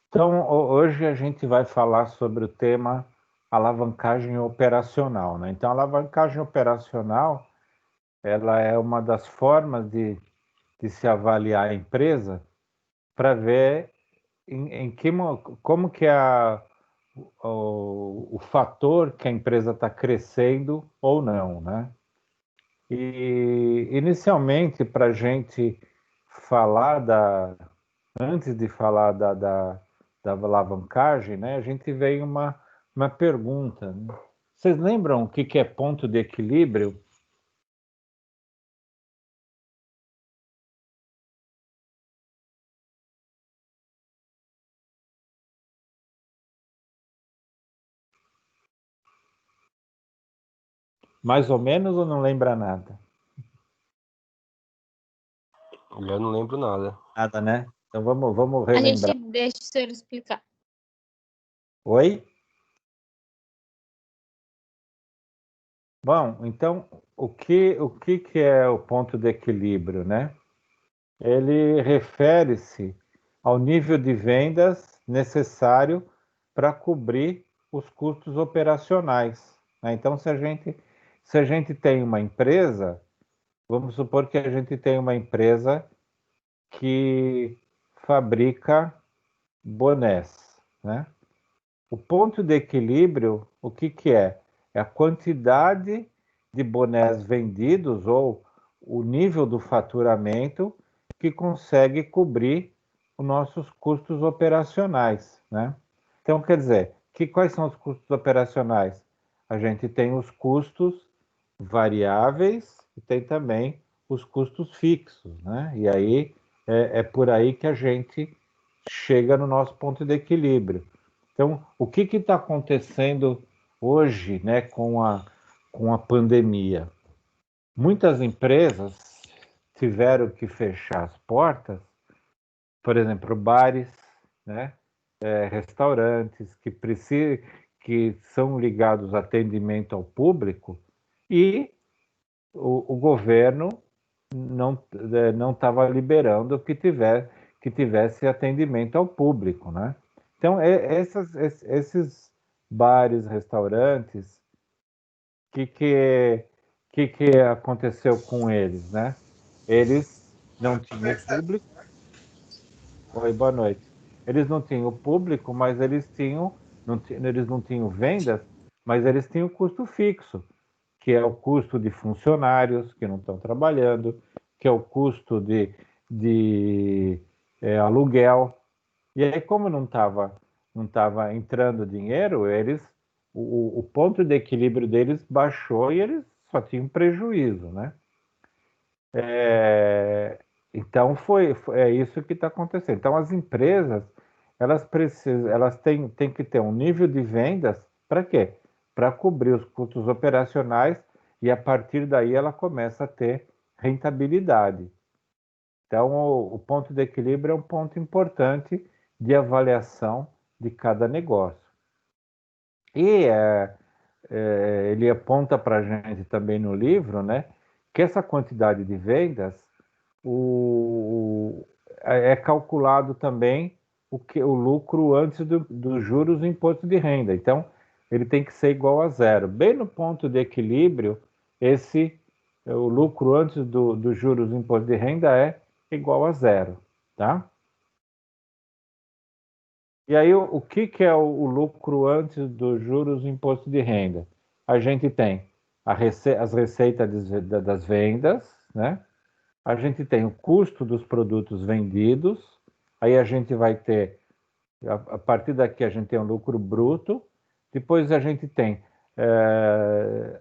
Então, hoje a gente vai falar sobre o tema alavancagem operacional, né? Então, a alavancagem operacional, ela é uma das formas de se avaliar a empresa para ver como que é o fator que a empresa está crescendo ou não, né? E, inicialmente, para a gente falar antes de falar da alavancagem, né, a gente veio uma pergunta, né? Vocês lembram o que é ponto de equilíbrio? Mais ou menos ou não lembra nada? Eu não lembro nada. Nada, né? Então vamos A gente relembrar. deixa o senhor explicar. Oi? Bom, então o que é o ponto de equilíbrio, né? Ele refere-se ao nível de vendas necessário para cobrir os custos operacionais, né? Então, se a gente tem uma empresa, vamos supor que a gente tem uma empresa que fabrica bonés, né? O ponto de equilíbrio, o que que é? É a quantidade de bonés vendidos ou o nível do faturamento que consegue cobrir os nossos custos operacionais, né? Então, quer dizer, quais são os custos operacionais? A gente tem os custos variáveis e tem também os custos fixos, né? E aí é por aí que a gente chega no nosso ponto de equilíbrio. Então, o que está acontecendo hoje, né, com a pandemia? Muitas empresas tiveram que fechar as portas, por exemplo, bares, né, restaurantes que são ligados a atendimento ao público, e o governo não estava liberando que tivesse atendimento ao público, né? Então, esses bares, restaurantes, que aconteceu com eles, né? Eles não tinham público. Oi, boa noite. Eles não tinham público, mas eles não tinhం vendas, mas eles tinham custo fixo, que é o custo de funcionários que não estão trabalhando, que é o custo de aluguel. E aí, como não tava entrando dinheiro, o ponto de equilíbrio deles baixou e eles só tinham prejuízo, né? Então é isso que está acontecendo. Então as empresas elas têm que ter um nível de vendas para quê? Para cobrir os custos operacionais e a partir daí ela começa a ter rentabilidade. Então o ponto de equilíbrio é um ponto importante de avaliação de cada negócio. E ele aponta para a gente também no livro, né, que essa quantidade de vendas é calculado também o lucro antes dos juros e imposto de renda. Então, ele tem que ser igual a zero. Bem no ponto de equilíbrio, o lucro antes dos juros e imposto de renda é igual a zero, tá? E aí, o que é o lucro antes dos juros e imposto de renda? A gente tem as receitas das vendas, né? A gente tem o custo dos produtos vendidos, aí a gente vai ter, a partir daqui a gente tem um lucro bruto, depois a gente tem, é,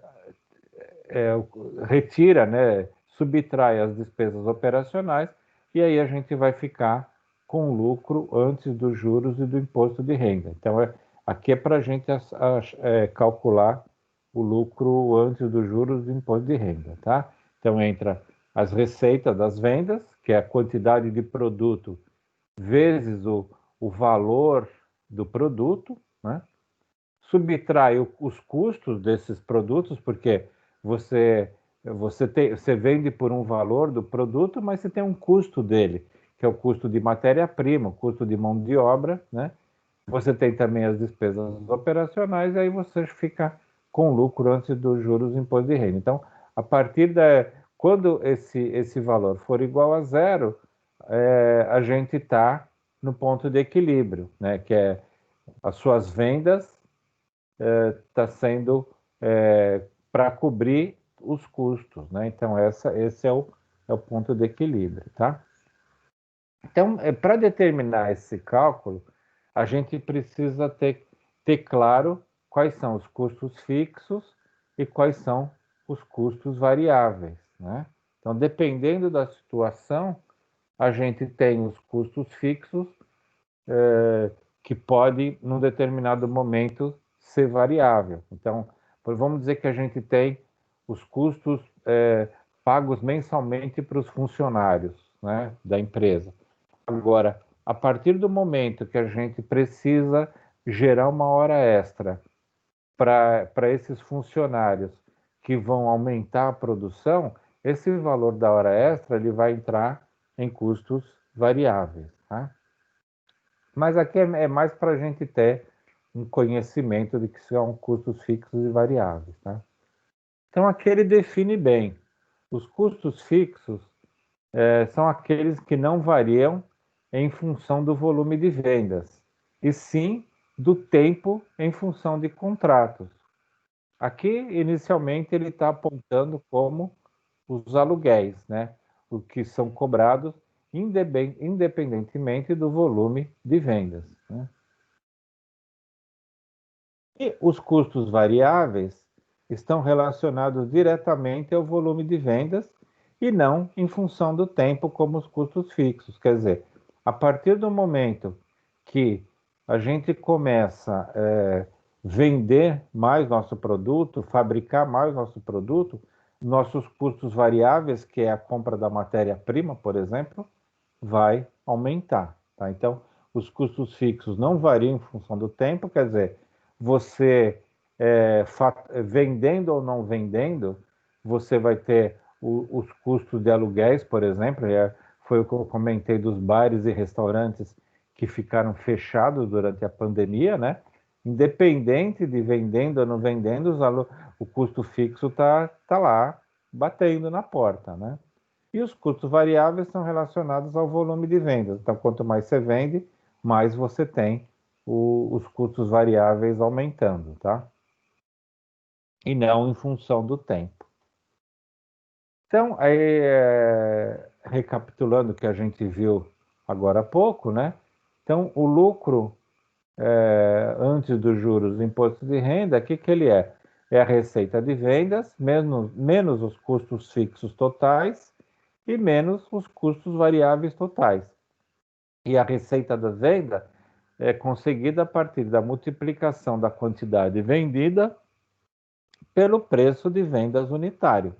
retira, né, subtrai as despesas operacionais, e aí a gente vai ficar com o lucro antes dos juros e do imposto de renda. Então, aqui é para a gente calcular o lucro antes dos juros e do imposto de renda, tá? Então, entra as receitas das vendas, que é a quantidade de produto vezes o valor do produto, né? Subtrai os custos desses produtos, porque você vende por um valor do produto, mas você tem um custo dele, que é o custo de matéria-prima, o custo de mão de obra, né? Você tem também as despesas operacionais, e aí você fica com lucro antes dos juros do imposto de renda. Então, a partir da... Quando esse valor for igual a zero, a gente está no ponto de equilíbrio, né? Que é as suas vendas está sendo para cobrir os custos, né? Então, esse é o ponto de equilíbrio, tá? Então, para determinar esse cálculo, a gente precisa ter claro quais são os custos fixos e quais são os custos variáveis, né? Então, dependendo da situação, a gente tem os custos fixos que pode, num determinado momento, ser variável. Então, vamos dizer que a gente tem os custos pagos mensalmente para os funcionários, né, da empresa. Agora, a partir do momento que a gente precisa gerar uma hora extra para esses funcionários que vão aumentar a produção, esse valor da hora extra ele vai entrar em custos variáveis, tá? Mas aqui é mais para a gente ter um conhecimento de que são custos fixos e variáveis, tá? Então aqui ele define bem. Os custos fixos são aqueles que não variam em função do volume de vendas, e sim do tempo em função de contratos. Aqui, inicialmente, ele está apontando como os aluguéis, né? O que são cobrados independentemente do volume de vendas, né? E os custos variáveis estão relacionados diretamente ao volume de vendas e não em função do tempo, como os custos fixos. Quer dizer, a partir do momento que a gente começa a vender mais nosso produto, fabricar mais nosso produto, nossos custos variáveis, que é a compra da matéria-prima, por exemplo, vai aumentar, tá? Então, os custos fixos não variam em função do tempo, quer dizer, você vendendo ou não vendendo, você vai ter os custos de aluguéis, por exemplo, foi o que eu comentei dos bares e restaurantes que ficaram fechados durante a pandemia, né? Independente de vendendo ou não vendendo, o custo fixo tá lá batendo na porta, né? E os custos variáveis são relacionados ao volume de vendas. Então, quanto mais você vende, mais você tem os custos variáveis aumentando, tá? E não em função do tempo. Então, aí, recapitulando o que a gente viu agora há pouco, né? Então, o lucro antes dos juros do imposto de renda, o que, que ele é? É a receita de vendas, menos os custos fixos totais e menos os custos variáveis totais. E a receita da venda é conseguida a partir da multiplicação da quantidade vendida pelo preço de vendas unitário.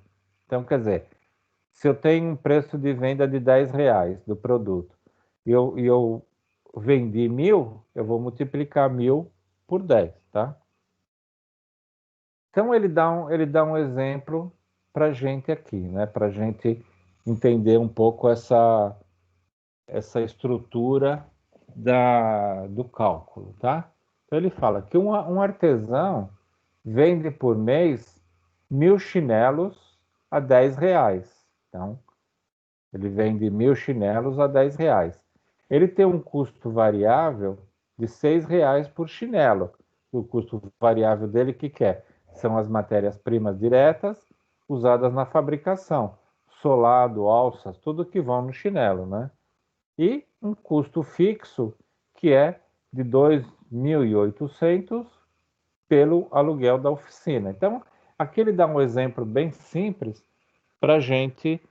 Então, quer dizer, se eu tenho um preço de venda de R$ 10 do produto e eu vendi 1.000, eu vou multiplicar 1.000 por 10, tá? Então, ele dá um exemplo para a gente aqui, né? Para a gente entender um pouco essa estrutura do cálculo, tá? Então ele fala que um artesão vende por mês 1.000 chinelos a R$ 10. Então, ele vende 1.000 chinelos a R$ 10. Ele tem um custo variável de R$ 6 por chinelo. O custo variável dele, o que é? São as matérias-primas diretas usadas na fabricação. Solado, alças, tudo que vão no chinelo, né? E um custo fixo que é de 2.800 pelo aluguel da oficina. Então, aqui ele dá um exemplo bem simples para a gente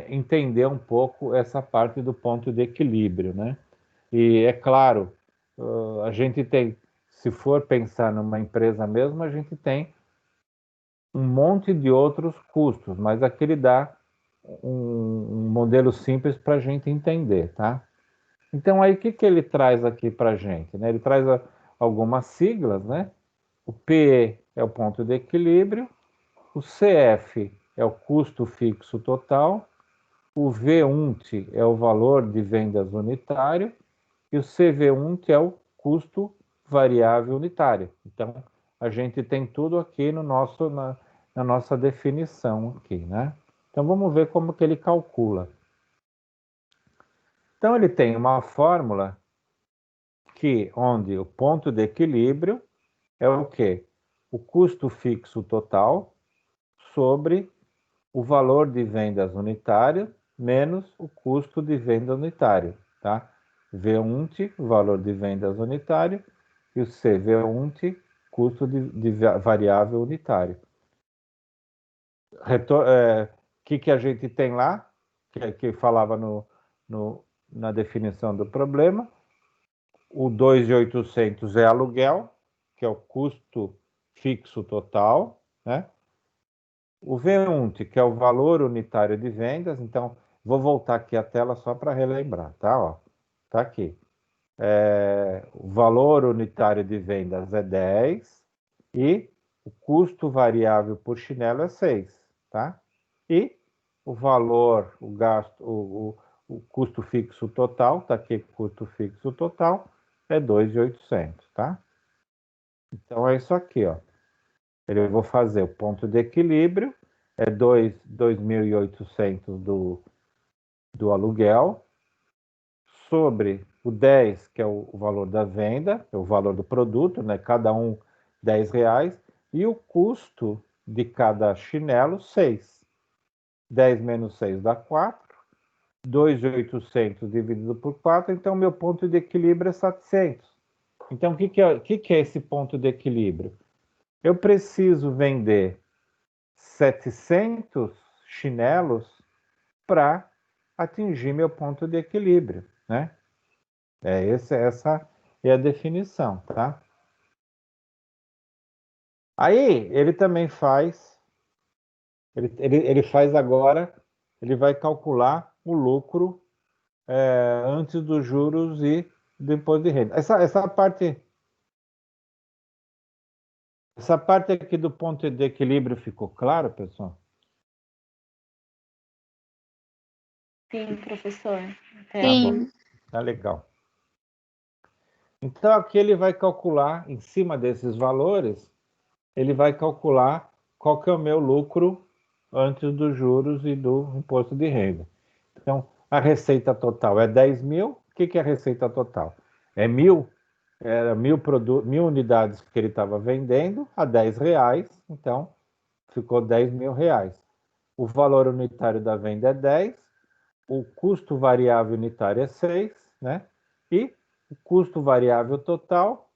entender um pouco essa parte do ponto de equilíbrio, né? E é claro, a gente tem, se for pensar numa empresa mesmo, a gente tem um monte de outros custos, mas aqui ele dá um modelo simples para a gente entender, tá? Então, aí, o que ele traz aqui para a gente, né? Ele traz algumas siglas, né? O PE é o ponto de equilíbrio, o CF é o custo fixo total, o V-UNT é o valor de vendas unitário e o CV-UNT é o custo variável unitário. Então, a gente tem tudo aqui no nosso, na nossa definição aqui, né? Então, vamos ver como que ele calcula. Então, ele tem uma fórmula onde o ponto de equilíbrio é o quê? O custo fixo total sobre o valor de vendas unitário menos o custo de venda unitário, tá? V-UNT, valor de vendas unitário, e o CV-UNT, custo de variável unitário. Que a gente tem lá, que falava na definição do problema, o 2.800 é aluguel, que é o custo fixo total, né? O V-UNT, que é o valor unitário de vendas, então vou voltar aqui a tela só para relembrar, tá? Ó, tá aqui. O valor unitário de vendas é 10 e o custo variável por chinelo é 6, tá? E o valor, o gasto, o custo fixo total, tá aqui, custo fixo total, é 2.800, tá? Então é isso aqui, ó. Eu vou fazer o ponto de equilíbrio, é 2.800 do aluguel, sobre o 10, que é o valor da venda, é o valor do produto, né? Cada um R$ 10, e o custo de cada chinelo, 6. 10 menos 6 dá 4. 2.800 dividido por 4, então meu ponto de equilíbrio é 700. Então, o que é esse ponto de equilíbrio? Eu preciso vender 700 chinelos para atingir meu ponto de equilíbrio, né? Essa é a definição, tá? Aí ele também faz, ele faz agora, ele vai calcular o lucro antes dos juros e do imposto de renda. Essa parte aqui do ponto de equilíbrio ficou claro, pessoal? Sim, professor. Tá bom, tá legal. Então aqui ele vai calcular, em cima desses valores, ele vai calcular qual que é o meu lucro antes dos juros e do imposto de renda. Então, a receita total é 10 mil. O que é a receita total? É 1.000 unidades que ele estava vendendo a R$ 10, então ficou R$ 10.000. O valor unitário da venda é 10, o custo variável unitário é 6, né? E o custo variável total,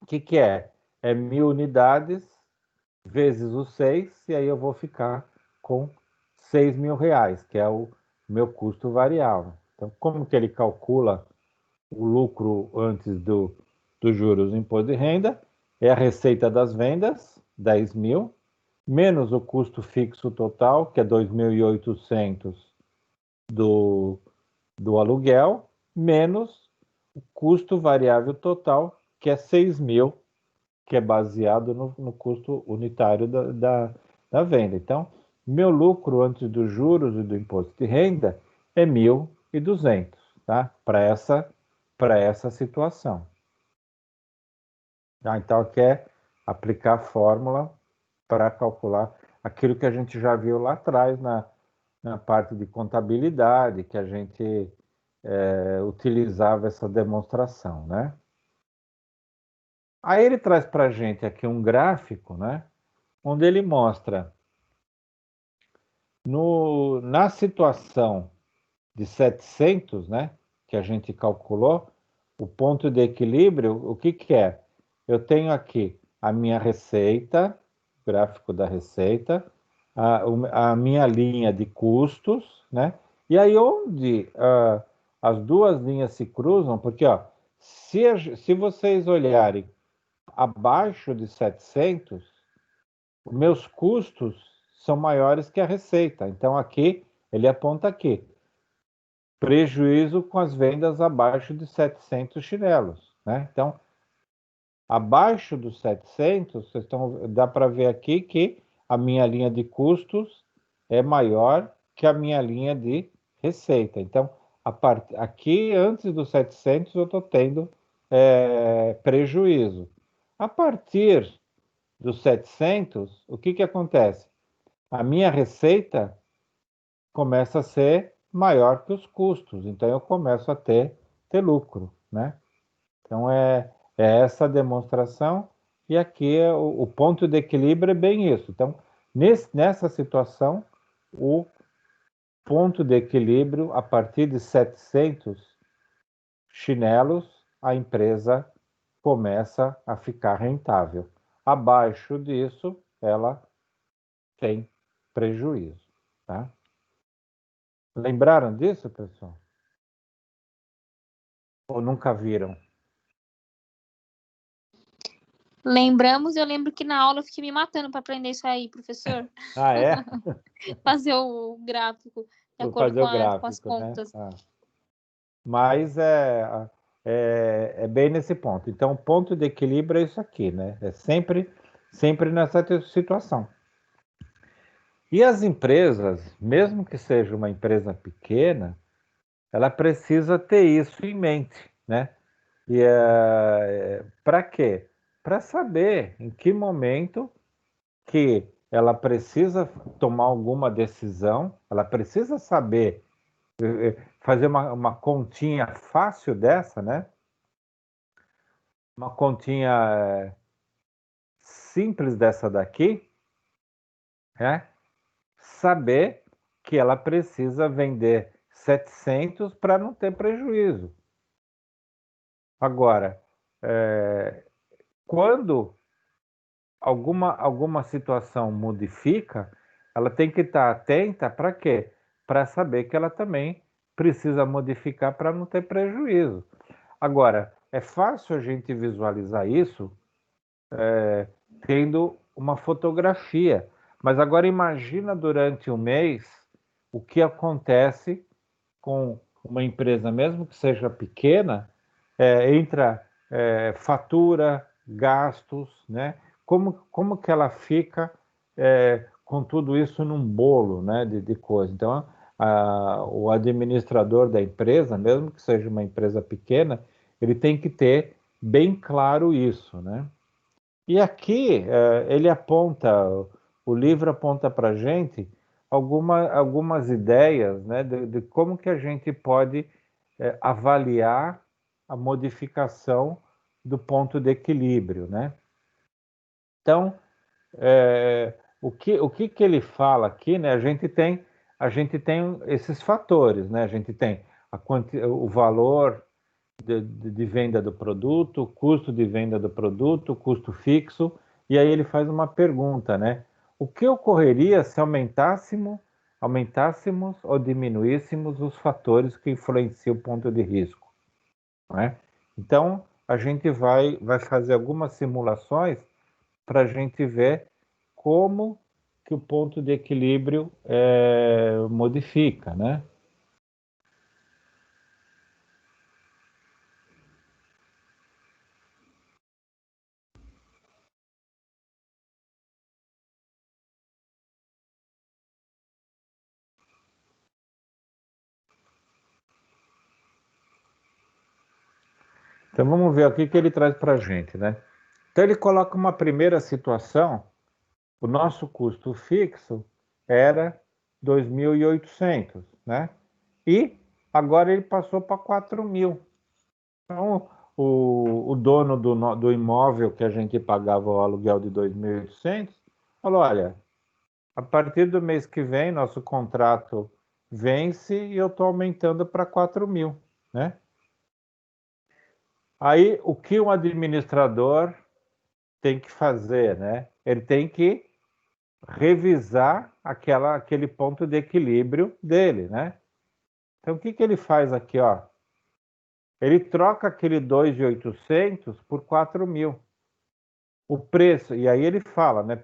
o que é? É 1.000 unidades vezes os 6, e aí eu vou ficar com R$ 6.000, que é o meu custo variável. Então, como que ele calcula o lucro antes dos juros do imposto de renda? É a receita das vendas, 10 mil, menos o custo fixo total, que é 2.800 do aluguel, menos o custo variável total, que é 6 mil, que é baseado no custo unitário da venda. Então, meu lucro antes dos juros e do imposto de renda é 1.200, tá? Para essa situação. Então, aqui é aplicar a fórmula para calcular aquilo que a gente já viu lá atrás na parte de contabilidade, que a gente utilizava essa demonstração, né? Aí ele traz para a gente aqui um gráfico, né? Onde ele mostra na situação de 700, né? Que a gente calculou, o ponto de equilíbrio, o que é? Eu tenho aqui a minha receita, gráfico da receita, a minha linha de custos, né? E aí onde as duas linhas se cruzam, porque ó, se vocês olharem abaixo de 700, os meus custos são maiores que a receita. Então aqui ele aponta aqui, prejuízo com as vendas abaixo de 700 chinelos, né? Então, abaixo dos 700, dá para ver aqui que a minha linha de custos é maior que a minha linha de receita. Então, aqui, antes dos 700, eu estou tendo prejuízo. A partir dos 700, o que acontece? A minha receita começa a ser maior que os custos, então eu começo a ter lucro, né? Então, é essa a demonstração, e aqui o ponto de equilíbrio é bem isso. Então, nessa situação, o ponto de equilíbrio, a partir de 700 chinelos, a empresa começa a ficar rentável. Abaixo disso, ela tem prejuízo. Tá? Lembraram disso, pessoal? Ou nunca viram? Lembramos, eu lembro que na aula eu fiquei me matando para aprender isso aí, professor. Ah, é? Fazer o gráfico de Vou acordo fazer com, o com as gráfico, né? contas. Mas é bem nesse ponto. Então, o ponto de equilíbrio é isso aqui, né? É sempre nessa situação. E as empresas, mesmo que seja uma empresa pequena, ela precisa ter isso em mente, né? E para quê? Para saber em que momento que ela precisa tomar alguma decisão, ela precisa saber fazer uma continha fácil dessa, né? Uma continha simples dessa daqui, né? Saber que ela precisa vender 700 para não ter prejuízo. Agora, quando alguma situação modifica, ela tem que estar atenta para quê? Para saber que ela também precisa modificar para não ter prejuízo. Agora, é fácil a gente visualizar isso tendo uma fotografia. Mas agora imagina durante um mês o que acontece com uma empresa, mesmo que seja pequena, entra fatura, gastos, né? Como que ela fica com tudo isso num bolo, né, de coisa. Então, o administrador da empresa, mesmo que seja uma empresa pequena, ele tem que ter bem claro isso, né? E aqui ele aponta, o livro aponta para a gente algumas ideias, né, de como que a gente pode avaliar a modificação do ponto de equilíbrio, né? Então, o que ele fala aqui, né? A gente tem esses fatores, né? A gente tem o valor de venda do produto, custo de venda do produto, custo fixo, e aí ele faz uma pergunta, né? O que ocorreria se aumentássemos ou diminuíssemos os fatores que influenciam o ponto de risco, né? Então, a gente vai fazer algumas simulações para a gente ver como que o ponto de equilíbrio modifica, né? Então vamos ver o que ele traz para a gente, né? Então ele coloca uma primeira situação. O nosso custo fixo era 2.800, né? E agora ele passou para 4.000. Então, o dono do imóvel que a gente pagava o aluguel de 2.800 falou: olha, a partir do mês que vem, nosso contrato vence e eu estou aumentando para 4.000, né? Aí, o que um administrador tem que fazer, né? Ele tem que revisar aquele ponto de equilíbrio dele, né? Então, o que ele faz aqui, ó? Ele troca aquele 2.800 por 4.000. O preço, e aí ele fala, né?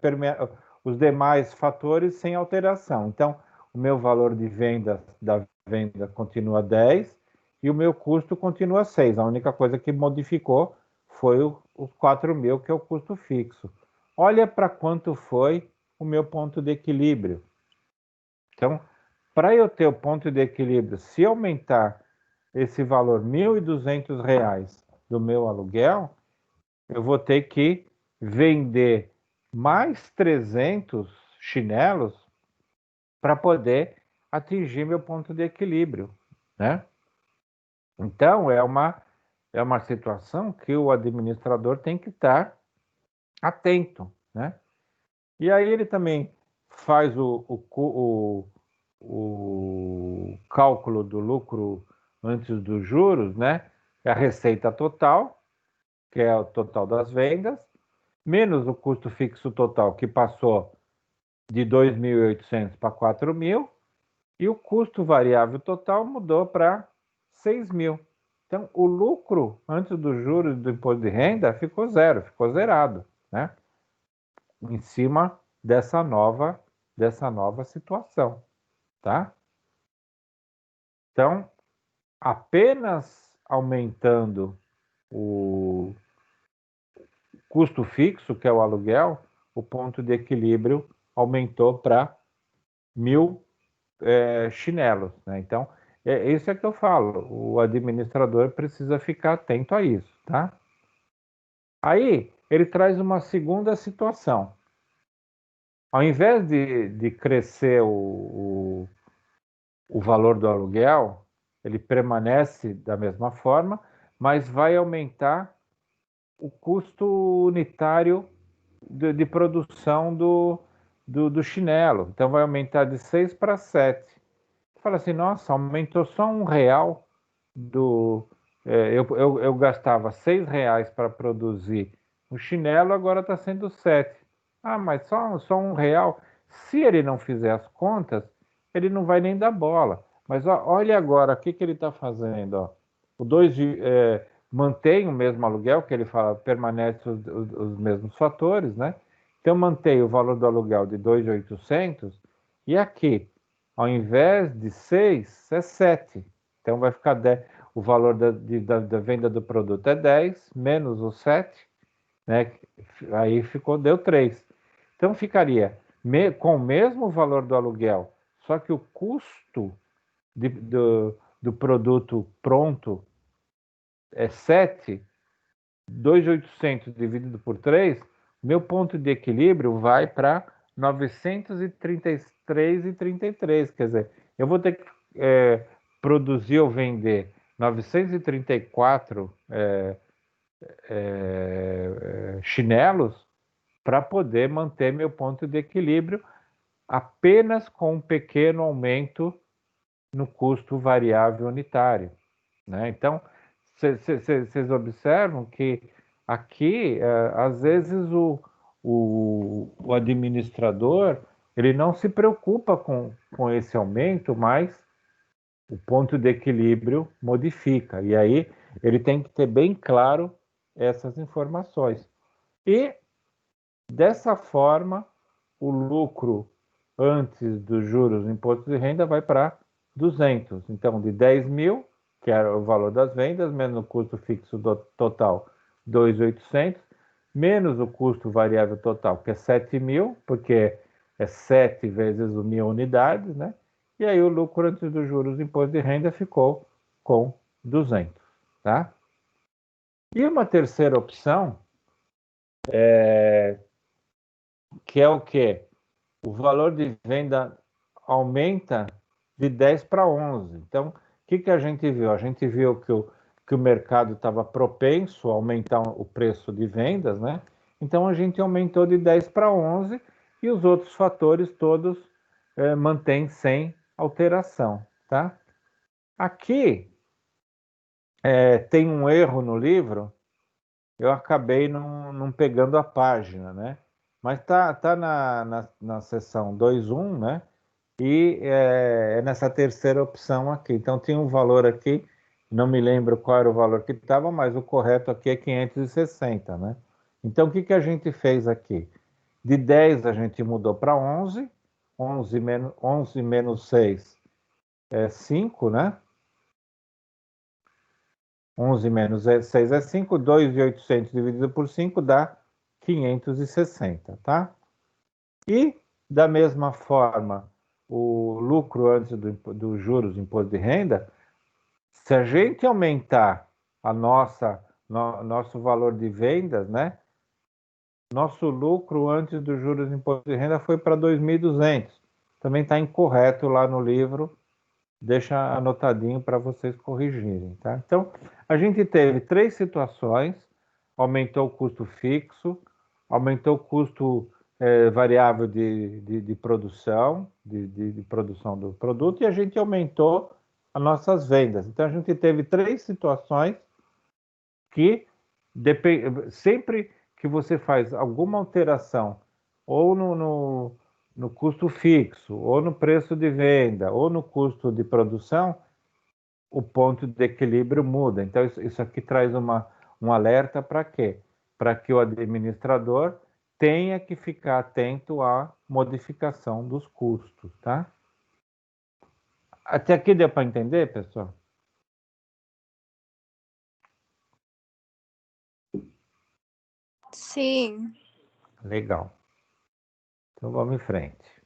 Os demais fatores sem alteração. Então, o meu valor de venda da venda continua 10 e o meu custo continua 6. A única coisa que modificou foi os 4.000, que é o custo fixo. Olha para quanto foi o meu ponto de equilíbrio. Então, para eu ter o ponto de equilíbrio, se aumentar esse valor R$ 1.200 do meu aluguel, eu vou ter que vender mais 300 chinelos para poder atingir meu ponto de equilíbrio, né? Então, é uma situação que o administrador tem que estar atento, né? E aí ele também faz o cálculo do lucro antes dos juros, né? É a receita total, que é o total das vendas, menos o custo fixo total, que passou de 2.800 para 4.000, e o custo variável total mudou para 6.000. Então, o lucro antes dos juros do imposto de renda ficou zero, ficou zerado, né? Em cima dessa nova situação, tá? Então, apenas aumentando o custo fixo, que é o aluguel, o ponto de equilíbrio aumentou para 1.000 chinelos, né? Então, isso é que eu falo, o administrador precisa ficar atento a isso, tá? Aí, ele traz uma segunda situação. Ao invés de crescer o valor do aluguel, ele permanece da mesma forma, mas vai aumentar o custo unitário de produção do chinelo. Então, vai aumentar de 6 para 7. Fala assim, nossa, aumentou só R$ 1 do... eu gastava R$ 6 para produzir o chinelo, agora está sendo 7. Ah, mas só R$ 1. Se ele não fizer as contas, ele não vai nem dar bola. Mas ó, olha agora o que ele está fazendo. Ó. O 2 mantém o mesmo aluguel, que ele fala, permanece os mesmos fatores, né? Então, mantém o valor do aluguel de 2.800 e aqui, ao invés de 6, é 7. Então, vai ficar 10. O valor da venda do produto é 10, menos o 7, né? Aí deu 3. Então, ficaria com o mesmo valor do aluguel, só que o custo do produto pronto é 7, 2.800 dividido por 3, meu ponto de equilíbrio vai para 933,33. Quer dizer, eu vou ter que produzir ou vender 934 chinelos para poder manter meu ponto de equilíbrio apenas com um pequeno aumento no custo variável unitário, né? Então, vocês observam que aqui, às vezes, o administrador ele não se preocupa com esse aumento, mas o ponto de equilíbrio modifica. E aí ele tem que ter bem claro essas informações. E, dessa forma, o lucro antes dos juros do imposto de renda vai para 200. Então, de 10.000, que era o valor das vendas, menos o custo fixo total, 2.800, menos o custo variável total, que é 7.000, porque é 7 vezes o 1.000 unidades, né? E aí o lucro antes dos juros do imposto de renda ficou com 200, tá? E uma terceira opção, que é o quê? O valor de venda aumenta de 10 para 11. Então, o que a gente viu? A gente viu que o mercado estava propenso a aumentar o preço de vendas, né? Então, a gente aumentou de 10 para 11 e os outros fatores todos mantêm sem alteração, tá? Aqui tem um erro no livro, eu acabei não pegando a página, né? Mas tá na seção 2.1, né? E é nessa terceira opção aqui. Então, tem um valor aqui, não me lembro qual era o valor que estava, mas o correto aqui é 560, né? Então, o que a gente fez aqui? De 10 a gente mudou para 11, 11 menos 6 é 5, né? 11 menos 6 é 5, 2.800 dividido por 5 dá 560, tá? E, da mesma forma, o lucro antes dos juros do imposto de renda, se a gente aumentar nosso valor de vendas, né? Nosso lucro antes dos juros do imposto de renda foi para 2.200. Também está incorreto lá no livro, deixa anotadinho para vocês corrigirem, tá? Então, a gente teve 3 situações: aumentou o custo fixo, aumentou o custo variável de produção, de produção do produto, e a gente aumentou as nossas vendas. Então, a gente teve 3 situações que, sempre que você faz alguma alteração, ou no custo fixo, ou no preço de venda, ou no custo de produção, o ponto de equilíbrio muda. Então, isso aqui traz um alerta para quê? Para que o administrador tenha que ficar atento à modificação dos custos, tá? Até aqui deu para entender, pessoal? Sim. Legal. Então, vamos em frente.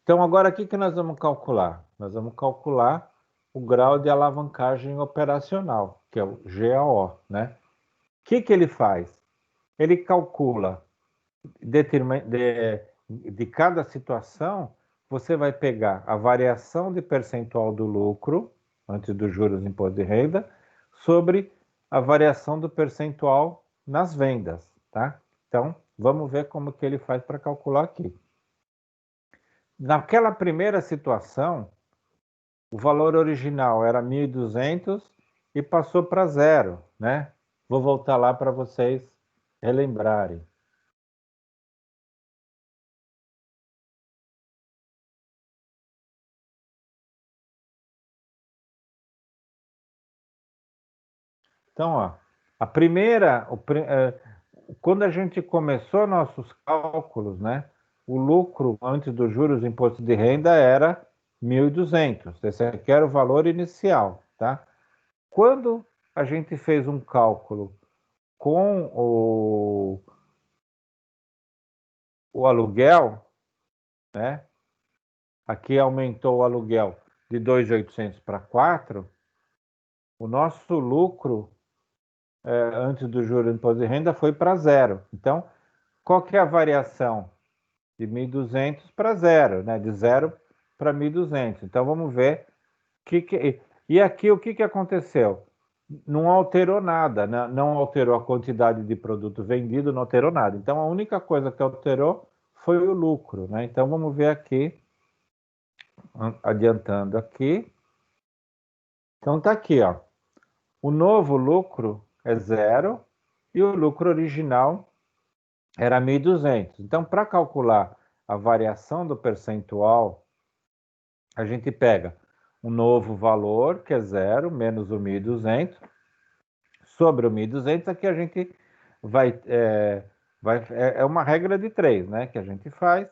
Então, agora, o que nós vamos calcular? Nós vamos calcular o grau de alavancagem operacional, que é o GAO, né? O que ele faz? Ele calcula de cada situação, você vai pegar a variação de percentual do lucro, antes dos juros do imposto de renda, sobre a variação do percentual nas vendas, tá? Então, vamos ver como que ele faz para calcular aqui. Naquela primeira situação, o valor original era 1.200 e passou para 0, né? Vou voltar lá para vocês relembrarem. Então, ó, a primeira, quando a gente começou nossos cálculos, né? O lucro antes dos juros do imposto de renda era 1.200. Esse aqui era o valor inicial, tá? Quando a gente fez um cálculo com o aluguel, né? Aqui aumentou o aluguel de 2.800 para 4, o nosso lucro antes do juros do imposto de renda foi para 0. Então, qual que é a variação? De 1.200 para 0, né? De 0 para 1.200. Então, vamos ver E aqui, o que aconteceu? Não alterou nada, né? Não alterou a quantidade de produto vendido, não alterou nada. Então, a única coisa que alterou foi o lucro, né? Então, vamos ver aqui, adiantando aqui. Então, tá aqui, ó. O novo lucro é 0 e o lucro original era 1.200. Então, para calcular a variação do percentual, a gente pega um novo valor, que é 0, menos o 1.200, sobre o 1.200, aqui a gente é uma regra de 3, né, que a gente faz,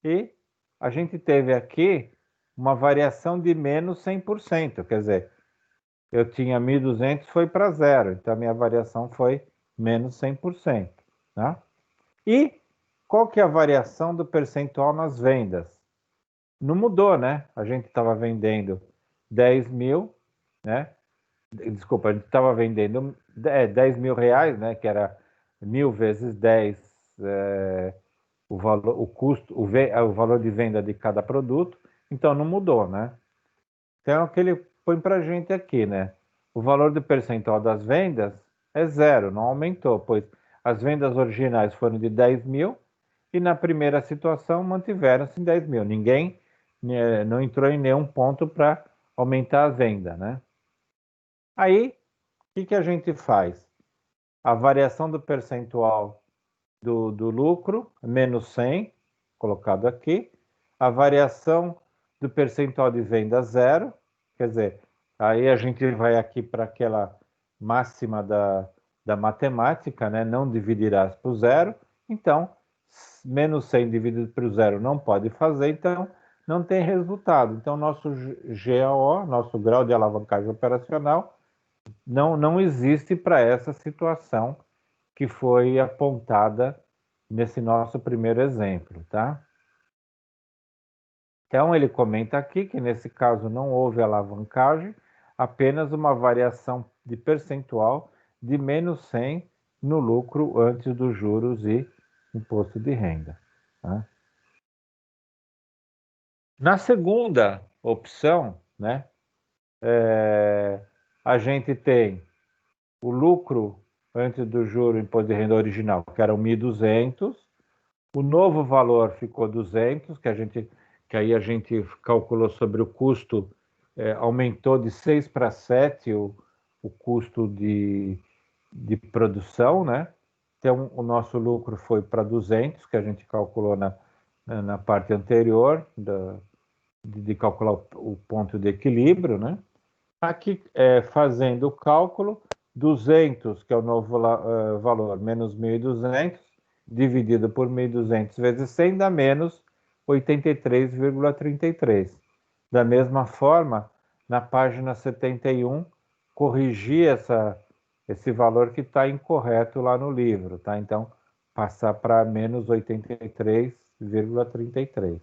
e a gente teve aqui uma variação de menos 100%, quer dizer, eu tinha 1.200, foi para 0, então a minha variação foi menos 100%, tá? E qual que é a variação do percentual nas vendas? Não mudou, né? A gente estava vendendo 10 mil, né? Desculpa, a gente estava vendendo 10 mil reais, né? Que era 1.000 vezes 10, o valor, o custo, o valor de venda de cada produto. Então não mudou, né? Então é o que ele põe para a gente aqui, né? O valor do percentual das vendas é 0, não aumentou, pois as vendas originais foram de 10 mil e na primeira situação mantiveram-se em 10 mil. Ninguém não entrou em nenhum ponto para aumentar a venda, né? Aí, o que a gente faz? A variação do percentual do lucro, menos 100, colocado aqui. A variação do percentual de venda, 0. Quer dizer, aí a gente vai aqui para aquela máxima da matemática, né? Não dividirás por 0. Então, menos 100 dividido por 0 não pode fazer, então não tem resultado. Então, nosso GAO, nosso grau de alavancagem operacional, não existe para essa situação que foi apontada nesse nosso primeiro exemplo, tá? Então, ele comenta aqui que, nesse caso, não houve alavancagem, apenas uma variação de percentual de menos 100 no lucro antes dos juros e imposto de renda. Tá? Na segunda opção, né, a gente tem o lucro antes do juro e imposto de renda original, que era 1.200, o novo valor ficou 200, que aí a gente calculou sobre o custo, aumentou de 6 para 7 o custo de produção, né? Então, o nosso lucro foi para 200, que a gente calculou na parte anterior de calcular o ponto de equilíbrio, né? Aqui, fazendo o cálculo, 200, que é o novo valor, menos 1.200, dividido por 1.200 vezes 100, dá menos 83,33. Da mesma forma, na página 71, corrigir esse valor que está incorreto lá no livro, tá? Então, passar para menos 83,33.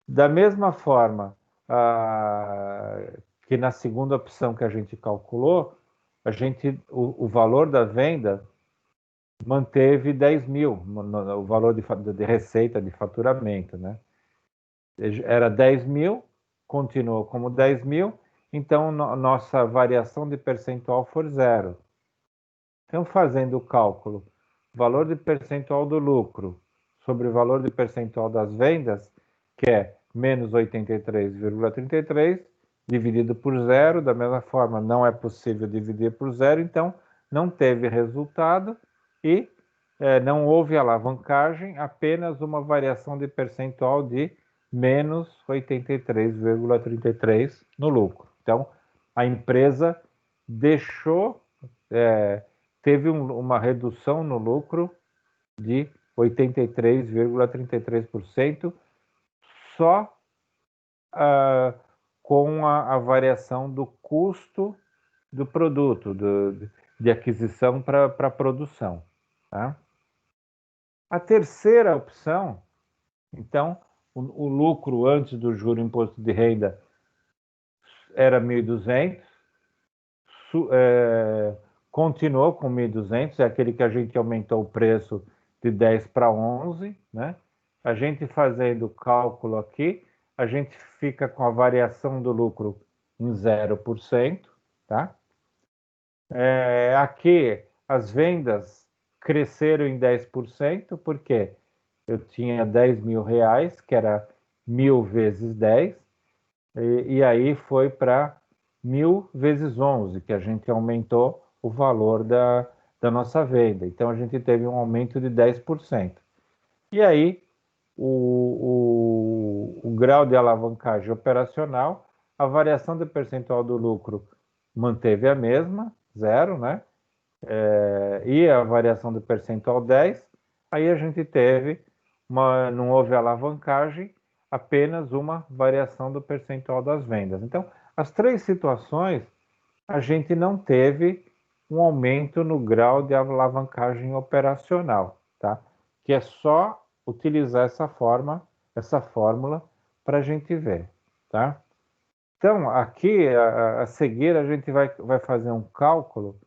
Da mesma forma que na segunda opção que a gente calculou, o valor da venda manteve 10 mil, o valor de receita, de faturamento, né? Era 10 mil, continuou como 10 mil, então nossa variação de percentual foi zero. Então, fazendo o cálculo, valor de percentual do lucro sobre o valor de percentual das vendas, que é menos 83,33, dividido por zero, da mesma forma, não é possível dividir por zero, então não teve resultado e não houve alavancagem, apenas uma variação de percentual de menos 83,33 no lucro. Então, a empresa deixou, teve uma redução no lucro de 83,33%, só com a variação do custo do produto, de aquisição para produção. Tá? A terceira opção, então, o lucro antes do juro e imposto de renda era 1.200, continuou com 1.200, é aquele que a gente aumentou o preço de 10 para 11, né? A gente fazendo o cálculo aqui, a gente fica com a variação do lucro em 0%, tá? Aqui as vendas cresceram em 10%, porque eu tinha 10 mil reais, que era 1.000 vezes 10, e aí foi para 1.000 vezes 11, que a gente aumentou o valor da nossa venda. Então, a gente teve um aumento de 10%. E aí, o grau de alavancagem operacional, a variação do percentual do lucro manteve a mesma, zero, né? E a variação do percentual 10, aí a gente teve, não houve alavancagem, apenas uma variação do percentual das vendas. Então, as três situações, a gente não teve um aumento no grau de alavancagem operacional, tá? Que é só utilizar essa fórmula para a gente ver, tá? Então, aqui, a seguir, a gente vai fazer um cálculo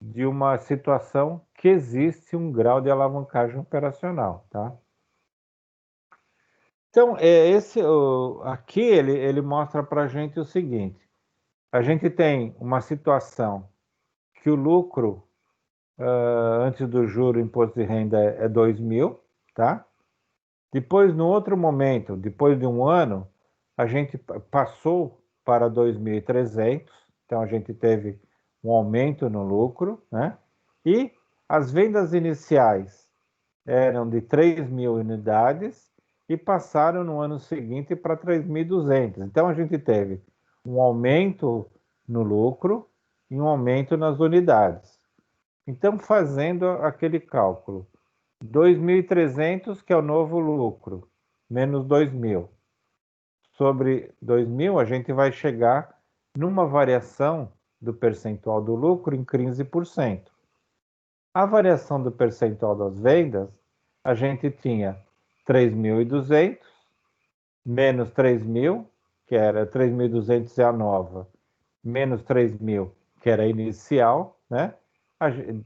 de uma situação que existe um grau de alavancagem operacional, tá? Então, aqui ele mostra para a gente o seguinte: a gente tem uma situação que o lucro antes do juro e imposto de renda é 2 mil, tá? Depois, no outro momento, depois de um ano, a gente passou para 2.300, então a gente teve um aumento no lucro, né? E as vendas iniciais eram de 3.000 unidades e passaram no ano seguinte para 3.200. Então, a gente teve um aumento no lucro e um aumento nas unidades. Então, fazendo aquele cálculo, 2.300, que é o novo lucro, menos 2.000. Sobre 2.000, a gente vai chegar numa variação do percentual do lucro em 15%. A variação do percentual das vendas, a gente tinha 3.200 menos 3.000, que era 3.200 é a nova, menos 3.000, que era a inicial, né?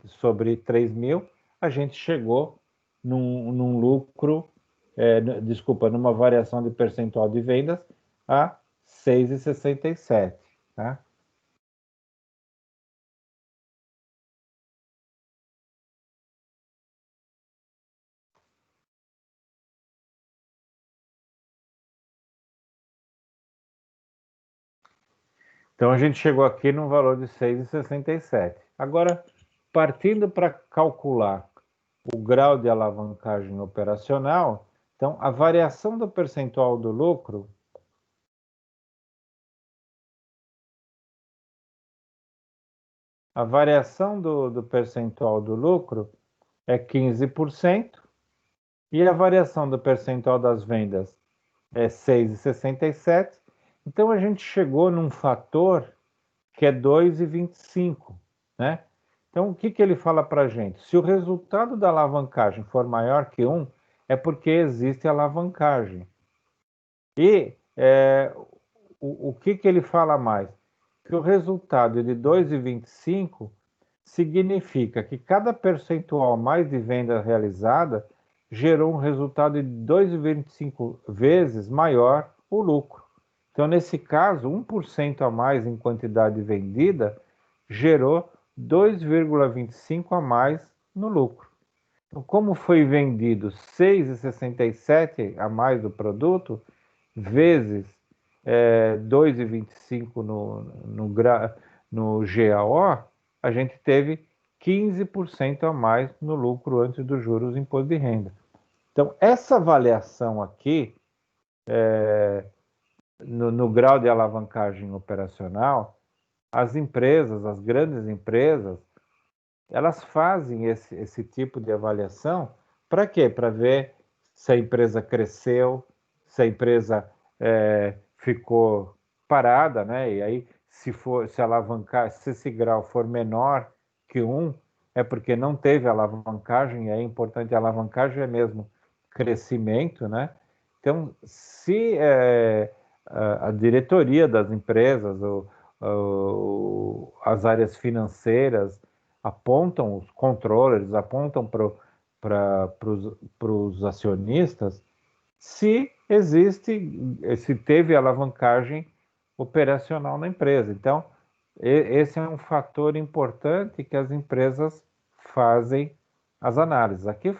Sobre 3.000, a gente chegou num lucro, desculpa, numa variação de percentual de vendas a 6,67, tá? Então, a gente chegou aqui num valor de 6,67. Agora, partindo para calcular o grau de alavancagem operacional, então, a variação do percentual do lucro do percentual do lucro é 15% e a variação do percentual das vendas é 6,67. Então, a gente chegou num fator que é 2,25, né? Então, o que ele fala para a gente? Se o resultado da alavancagem for maior que 1, é porque existe alavancagem. E o que ele fala mais? Que o resultado de 2,25 significa que cada percentual a mais de venda realizada gerou um resultado de 2,25 vezes maior o lucro. Então, nesse caso, 1% a mais em quantidade vendida gerou 2,25 a mais no lucro. Então, como foi vendido 6,67 a mais do produto, vezes 2,25 no GAO, a gente teve 15% a mais no lucro antes dos juros e imposto de renda. Então, essa avaliação aqui, no grau de alavancagem operacional, as empresas, as grandes empresas, elas fazem esse tipo de avaliação para quê? Para ver se a empresa cresceu, se a empresa ficou parada, né? E aí, se alavancar, se esse grau for menor que 1, é porque não teve alavancagem, é importante, a alavancagem é mesmo crescimento, né? Então, se a diretoria das empresas, as áreas financeiras apontam, os controllers apontam para os acionistas se teve alavancagem operacional na empresa. Então, esse é um fator importante que as empresas fazem as análises. Aqui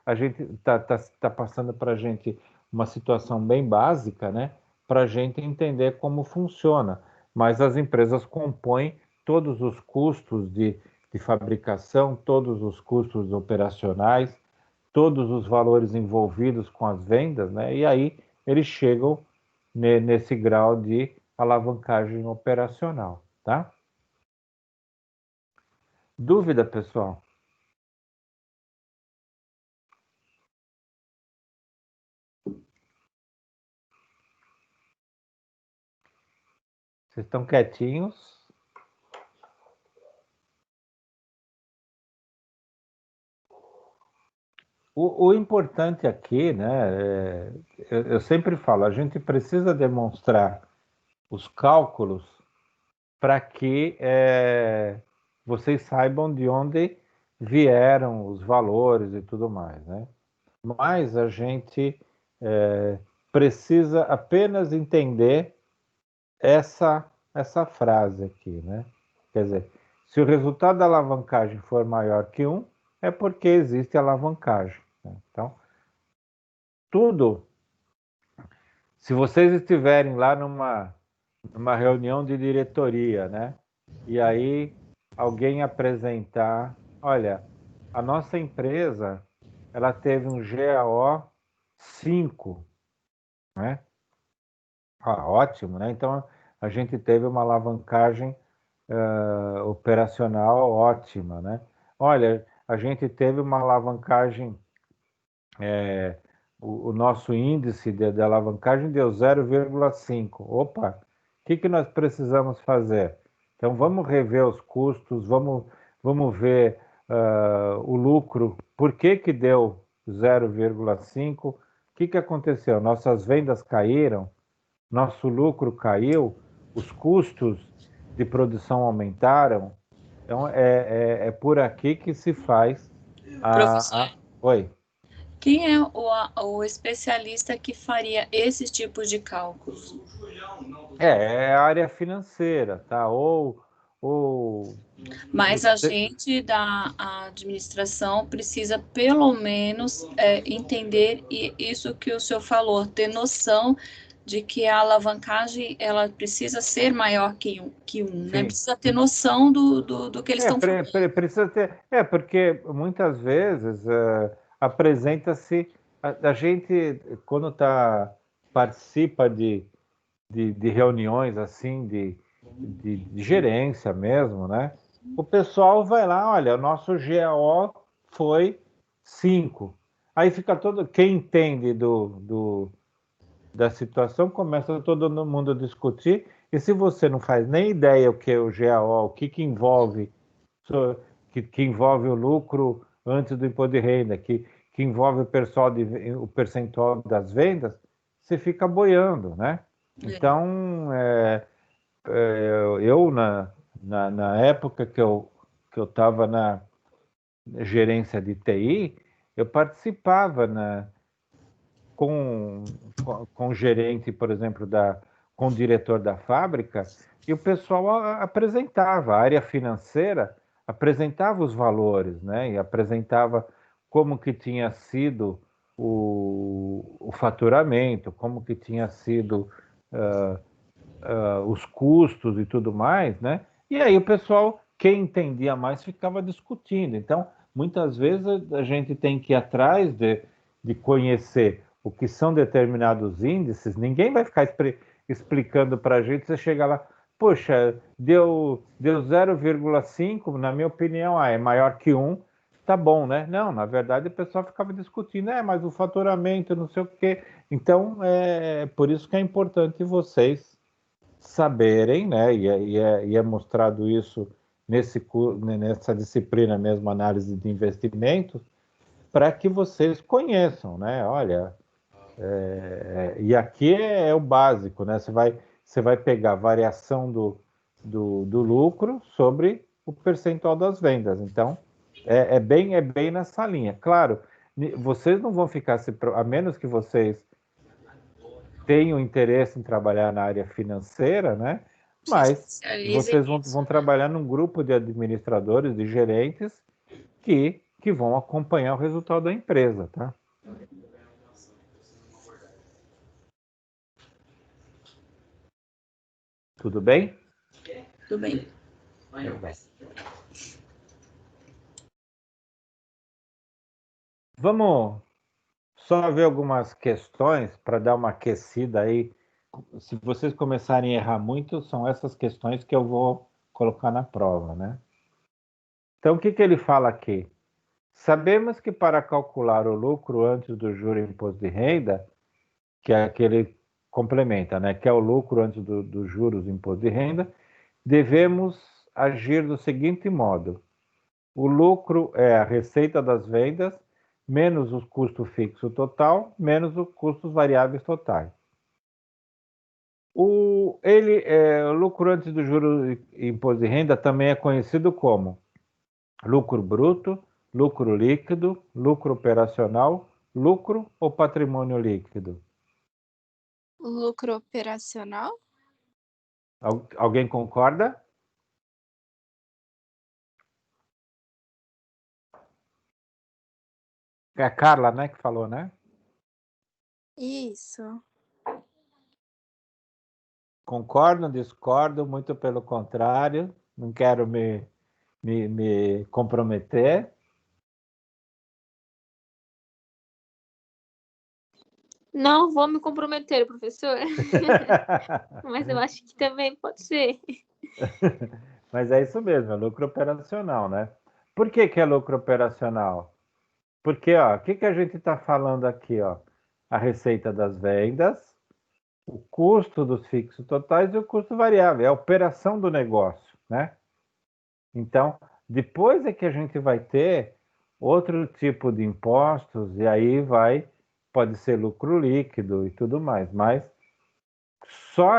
a gente tá passando para a gente uma situação bem básica, né? Para a gente entender como funciona. Mas as empresas compõem todos os custos de fabricação, todos os custos operacionais, todos os valores envolvidos com as vendas, né? E aí eles chegam nesse grau de alavancagem operacional, tá? Dúvida, pessoal? Vocês estão quietinhos? O importante aqui, né, eu sempre falo, a gente precisa demonstrar os cálculos para que vocês saibam de onde vieram os valores e tudo mais, né? Mas a gente precisa apenas entender essa frase aqui, né? Quer dizer, se o resultado da alavancagem for maior que 1, é porque existe alavancagem, né? Então, tudo, se vocês estiverem lá numa reunião de diretoria, né? E aí alguém apresentar, olha, a nossa empresa, ela teve um GAO 5, né? Ah, ótimo, né? Então a gente teve uma alavancagem operacional ótima, né? Olha, a gente teve uma alavancagem, o nosso índice de alavancagem deu 0,5. Opa, o que nós precisamos fazer? Então vamos rever os custos, vamos ver o lucro, por que deu 0,5, o que aconteceu? Nossas vendas caíram, nosso lucro caiu, os custos de produção aumentaram. Então, é por aqui que se faz Professor, Oi. quem é o especialista que faria esses tipos de cálculos? É a área financeira, tá? Mas a gente da administração precisa, pelo menos, entender isso que o senhor falou, ter noção de que a alavancagem ela precisa ser maior que um, né? Precisa ter noção do que eles estão falando. Precisa ter. Porque muitas vezes apresenta-se. A gente, quando participa de reuniões assim, de gerência mesmo, né? O pessoal vai lá, olha, o nosso GAO foi 5. Aí fica todo. Quem entende da situação, começa todo mundo a discutir, e se você não faz nem ideia o que é o GAO, o que envolve, que envolve o lucro antes do imposto de renda, que envolve o percentual das vendas, você fica boiando, né? Então, eu, na época que eu estava na gerência de TI, eu participava com o gerente, por exemplo, com o diretor da fábrica, e o pessoal apresentava, a área financeira apresentava os valores, né? E apresentava como que tinha sido o faturamento, como que tinha sido os custos e tudo mais, né? E aí o pessoal, quem entendia mais, ficava discutindo. Então, muitas vezes a gente tem que ir atrás de conhecer o que são determinados índices. Ninguém vai ficar explicando para a gente, você chega lá, poxa, deu 0,5, na minha opinião, é maior que 1, tá bom, né? Não, na verdade o pessoal ficava discutindo, mas o faturamento, não sei o quê. Então, é por isso que é importante vocês saberem, né? E é mostrado isso nessa disciplina mesmo, análise de investimentos, para que vocês conheçam, né? Olha, e aqui é o básico, né? Você vai pegar a variação do lucro sobre o percentual das vendas. Então, é bem nessa linha. Claro, vocês não vão ficar, a menos que vocês tenham interesse em trabalhar na área financeira, né? Mas vocês vão trabalhar num grupo de administradores, de gerentes, que vão acompanhar o resultado da empresa, tá? Tudo bem? Tudo bem. Vamos só ver algumas questões para dar uma aquecida aí. Se vocês começarem a errar muito, são essas questões que eu vou colocar na prova, né? Então, o que ele fala aqui? Sabemos que para calcular o lucro antes do juro e imposto de renda, que é aquele complementa, né? Que é o lucro antes dos juros e imposto de renda, devemos agir do seguinte modo: o lucro é a receita das vendas menos o custo fixo total menos os custos variáveis totais. O lucro antes do juro e imposto de renda também é conhecido como lucro bruto, lucro líquido, lucro operacional, lucro ou patrimônio líquido. Lucro operacional? Alguém concorda? É a Carla, né, que falou, né? Isso. Concordo, discordo, muito pelo contrário, não quero me comprometer. Não vou me comprometer, professor. Mas eu acho que também pode ser. Mas é isso mesmo, é lucro operacional, né? Por que é lucro operacional? Porque, ó, o que a gente está falando aqui, ó? A receita das vendas, o custo dos fixos totais e o custo variável, é a operação do negócio, né? Então, depois é que a gente vai ter outro tipo de impostos, e aí vai pode ser lucro líquido e tudo mais, mas só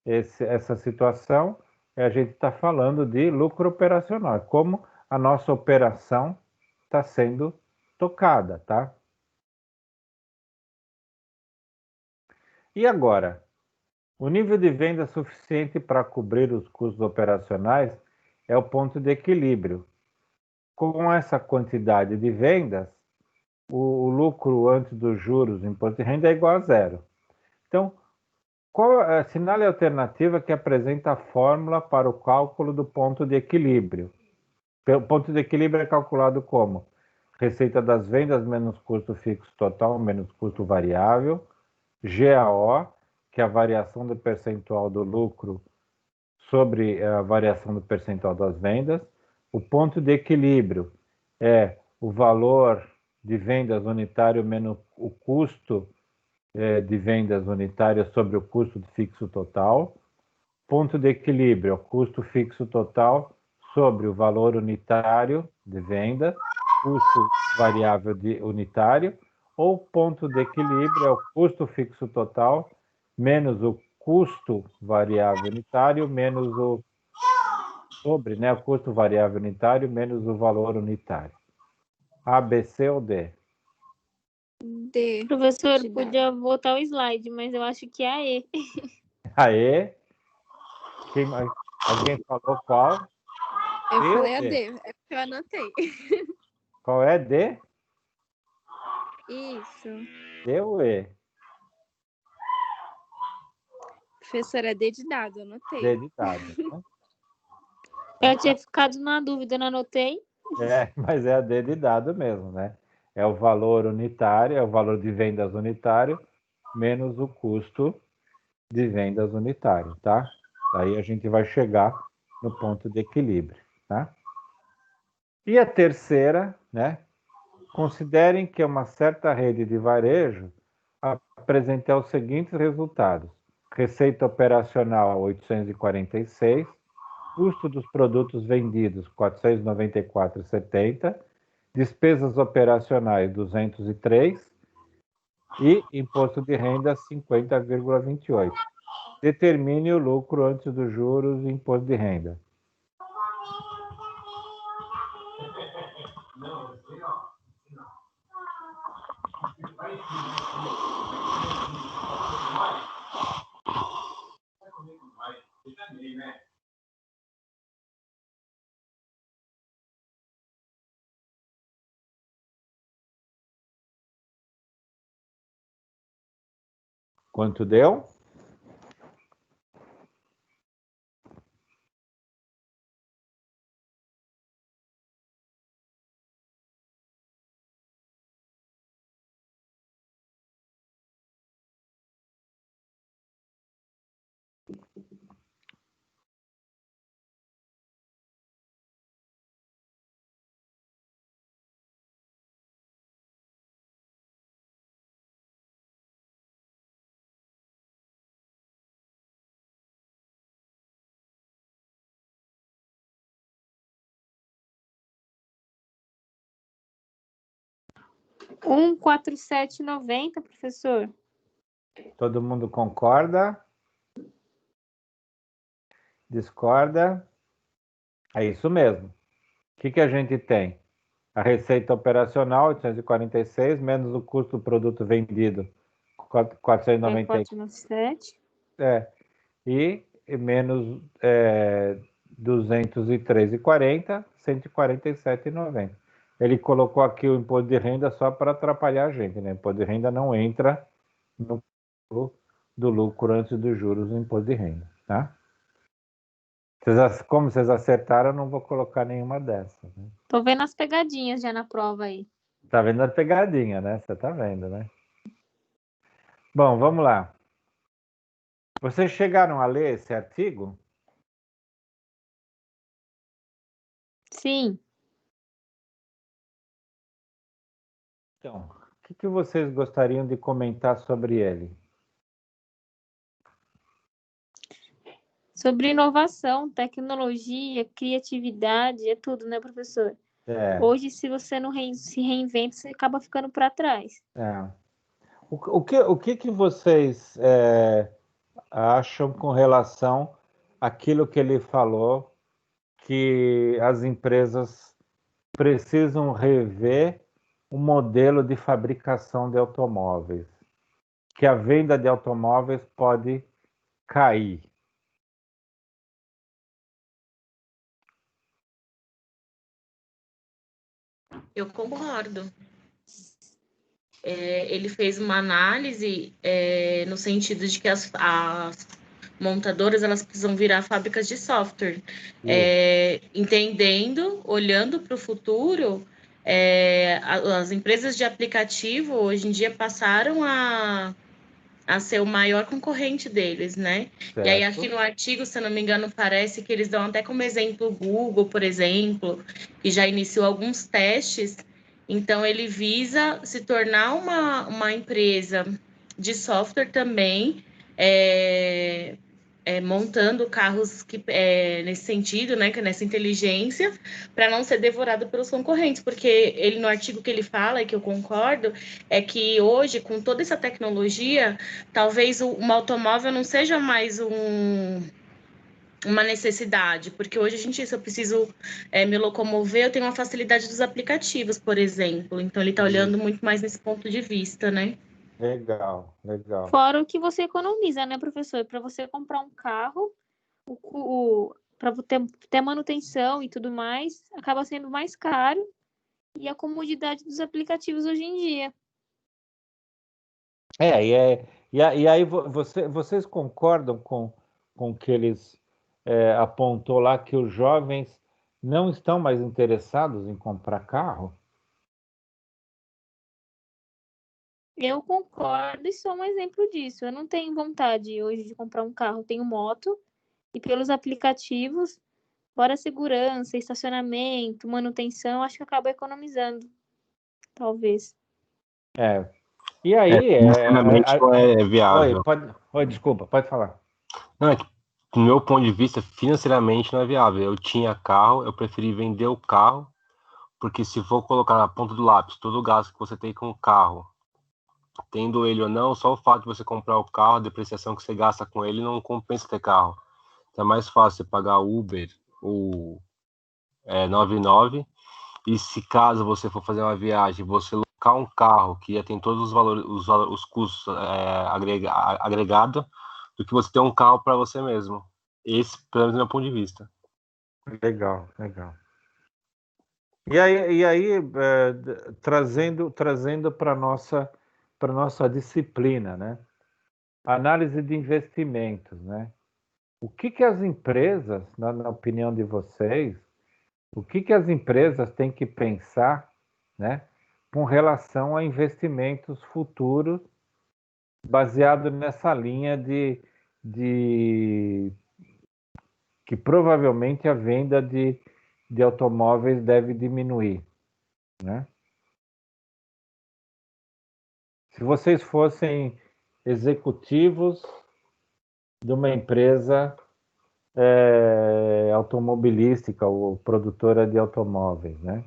essa situação a gente está falando de lucro operacional, como a nossa operação está sendo tocada, tá? E agora, o nível de venda suficiente para cobrir os custos operacionais é o ponto de equilíbrio. Com essa quantidade de vendas, o lucro antes dos juros, imposto de renda, é igual a zero. Então, assinale a alternativa que apresenta a fórmula para o cálculo do ponto de equilíbrio. O ponto de equilíbrio é calculado como receita das vendas menos custo fixo total menos custo variável, GAO, que é a variação do percentual do lucro sobre a variação do percentual das vendas. O ponto de equilíbrio é o valor de vendas unitário menos o custo de vendas unitárias sobre o custo fixo total. Ponto de equilíbrio é o custo fixo total sobre o valor unitário de venda, custo variável unitário, ou ponto de equilíbrio é o custo fixo total menos o custo variável unitário menos o o custo variável unitário menos o valor unitário. A, B, C ou D? D. Professor, podia voltar o slide, mas eu acho que é a E. Aê! Alguém falou qual? Eu falei a D, é porque eu anotei. Qual é D? Isso. D ou E? Professora, D de dado, eu anotei. D de dado. Né? Eu tinha ficado na dúvida, não anotei. Mas é a D de dado mesmo, né? É o valor unitário, é o valor de vendas unitário, menos o custo de vendas unitário, tá? Aí a gente vai chegar no ponto de equilíbrio, tá? E a terceira, né? Considerem que uma certa rede de varejo apresenta os seguintes resultados: receita operacional 846, custo dos produtos vendidos 494,70, despesas operacionais 203 e imposto de renda 50,28. Determine o lucro antes dos juros e imposto de renda. Quanto deu? R$ 147,90, professor. Todo mundo concorda? Discorda? É isso mesmo. O que a gente tem? A receita operacional, 846, menos o custo do produto vendido, 497. E menos 203,40, 147,90. Ele colocou aqui o imposto de renda só para atrapalhar a gente, né? O imposto de renda não entra no do lucro antes dos juros do imposto de renda, tá? Como vocês acertaram, eu não vou colocar nenhuma dessas. Né? Tô vendo as pegadinhas já na prova aí. Tá vendo a pegadinha, né? Você tá vendo, né? Bom, vamos lá. Vocês chegaram a ler esse artigo? Sim. Então, o que vocês gostariam de comentar sobre ele? Sobre inovação, tecnologia, criatividade, é tudo, né, professor? Hoje, se você não se reinventa, você acaba ficando para trás. O que vocês acham com relação àquilo que ele falou, que as empresas precisam rever o modelo de fabricação de automóveis, que a venda de automóveis pode cair? Eu concordo. Ele fez uma análise no sentido de que as montadoras elas precisam virar fábricas de software, entendendo, olhando para o futuro. As empresas de aplicativo hoje em dia passaram a ser o maior concorrente deles, né? Certo. E aí aqui no artigo, se eu não me engano, parece que eles dão até como exemplo o Google, por exemplo, que já iniciou alguns testes. Então, ele visa se tornar uma empresa de software também, montando carros nesse sentido, né, nessa inteligência, para não ser devorado pelos concorrentes, porque ele, no artigo que ele fala, e que eu concordo, é que hoje, com toda essa tecnologia, talvez um automóvel não seja mais uma necessidade, porque hoje se eu preciso me locomover, eu tenho uma facilidade dos aplicativos, por exemplo. Então, ele está olhando muito mais nesse ponto de vista, né? Legal. Fora o que você economiza, né, professor? Para você comprar um carro, para ter manutenção e tudo mais, acaba sendo mais caro, e a comodidade dos aplicativos hoje em dia. E aí vocês concordam com o que eles apontou lá, que os jovens não estão mais interessados em comprar carro? Eu concordo e sou um exemplo disso. Eu não tenho vontade hoje de comprar um carro, tenho moto, e pelos aplicativos, fora segurança, estacionamento, manutenção, acho que acaba economizando, talvez. E aí... Financeiramente não é viável. Oi, desculpa, pode falar. Não, é que, do meu ponto de vista, financeiramente não é viável. Eu tinha carro, eu preferi vender o carro, porque se for colocar na ponta do lápis todo o gasto que você tem com o carro, tendo ele ou não, só o fato de você comprar o carro, a depreciação que você gasta com ele não compensa ter carro. Então é mais fácil você pagar Uber ou 99, e se caso você for fazer uma viagem, você locar um carro que já tem todos os valores, os custos agregados, do que você ter um carro para você mesmo. Esse, pelo menos, é o meu ponto de vista. Legal. E aí trazendo para nossa disciplina, né? Análise de investimentos, né? O que as empresas, na opinião de vocês, o que as empresas têm que pensar, né, com relação a investimentos futuros, baseado nessa linha de que provavelmente a venda de automóveis deve diminuir, né? Se vocês fossem executivos de uma empresa automobilística ou produtora de automóveis, né?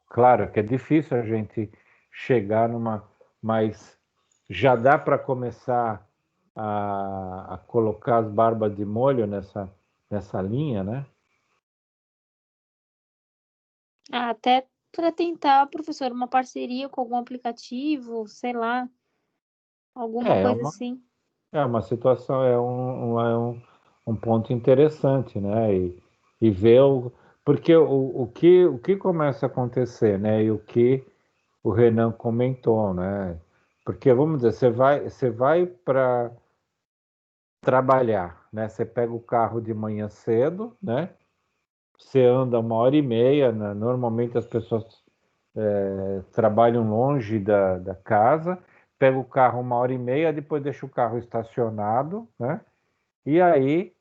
Claro que é difícil a gente chegar mas já dá para começar a colocar as barbas de molho nessa linha, né? Até para tentar, professor, uma parceria com algum aplicativo, sei lá, alguma coisa assim. É uma situação, um ponto interessante, né? E ver porque o que começa a acontecer, né? E o que o Renan comentou, né? Porque, vamos dizer, você vai para trabalhar, né? Você pega o carro de manhã cedo, né? Você anda 1h30, né? Normalmente as pessoas trabalham longe da casa, pega o carro 1h30, depois deixa o carro estacionado, né? E aí